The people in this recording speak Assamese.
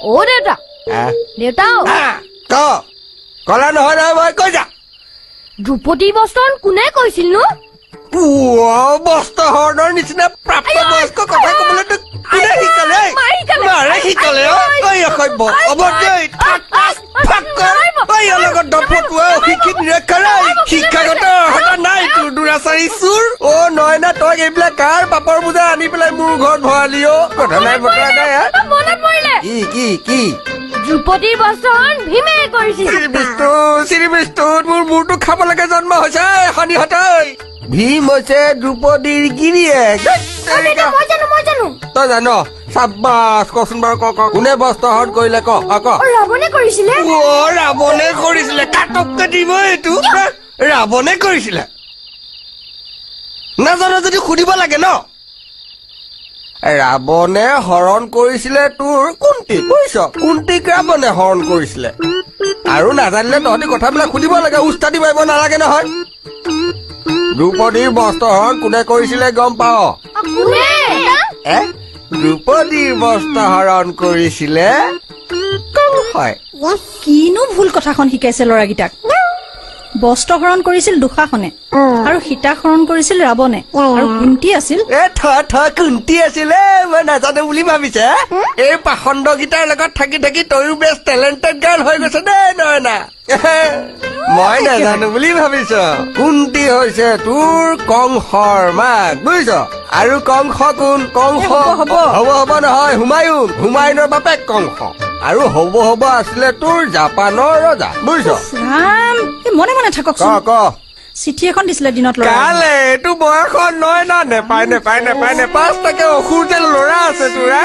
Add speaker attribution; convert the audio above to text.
Speaker 1: অ দেউতা দেউতা
Speaker 2: কলা নহয় নহয় মই কৈ যা
Speaker 1: ধ্ৰুপদী বস্ত্ৰহৰণ কোনে কৈছিল নো
Speaker 2: বস্ত্ৰহৰণৰ নিচিনা প্ৰাপ্তবয়স্ক কথা কবলৈ তোক কোনে শিকালে মাৰে শিকালে অসভ্য অভদ্ৰ লগত দফটোৱা অশিক্ষিত নিৰক্ষৰে শিক্ষাগত অৰ্হতা নাই তোৰ দুৰাচাৰী চোৰ নয়না তই এইবিলাক কাৰ পাপৰ বোজা আনি পেলাই মোৰ ঘৰত ভৰালি কথা নাই বতৰা নাই
Speaker 1: মনত পৰিলে
Speaker 2: কি
Speaker 1: ধ্ৰুপদীৰ বস্ত্ৰহৰণ ভীমে কৰিছিল
Speaker 2: শ্ৰীবিষ্ণু মোৰ মূৰটো খাবলৈকে জন্ম হৈছে শনিহঁতৈ ভীম হৈছে দ্ৰুপদীৰ গিৰিয়েক
Speaker 1: মই জানো
Speaker 2: তই জান চাব্বাছ কচোন বাৰু ক কোনে বস্ত্ৰহৰণ কৰিলে ক
Speaker 1: ৰাৱণে কৰিছিলে
Speaker 2: ৰাৱণে কৰিছিলে কাটককে দিব এইটো ৰাৱণে কৰিছিলে নাজানো যদি সুধিব লাগে ন ৰাৱণে হৰণ কৰিছিলে তোৰ কুন্তীক বুজিছ কুন্তীক ৰাৱণে হৰণ কৰিছিলে আৰু নাজানিলে তহঁতি কথাবিলাক সুধিব লাগে উস্তাদি মাৰিব নালাগে নহয় দ্ৰুপদীৰ বস্ত্ৰহৰণ কোনে কৰিছিলে গম পাৱ দ্ৰুপদীৰ বস্ত্ৰহৰণ কৰিছিলে হয়
Speaker 3: কিনো ভুল কথাখন শিকাইছে ল'ৰাকেইটাক বস্ত্ৰহৰণ কৰিছিল দুঃশাসনে আৰু সীতাহৰণ কৰিছিল ৰাৱণে আৰু কুন্তী আছিল
Speaker 2: কুন্তী আছিলে মই নাজানো বুলি ভাবিছে এই পাখণ্ড গীতাৰ লগত থাকি থাকি তয়ো বেষ্ট টেলেণ্টেড গাৰ্ল হৈ গৈছে দেই নয়না মই নাজানো বুলি ভাবিছ কুন্তী হৈছে তোৰ কংসৰ মাক বুজিছ আৰু কংস কোন কংস হ'ব নহয় হুমায়ুনৰ বাপেক কংস আৰু হ'ব আছিলে তোৰ জাপানৰ ৰজা বুজিছ
Speaker 3: মনে মনে থাকক
Speaker 2: ক
Speaker 3: চিঠি এখন দিছিলে দিনত
Speaker 2: কালে এইটো বয়সত নয় না নেপায় 5টাকে অসুৰ যে ল'ৰা আছে তোৰা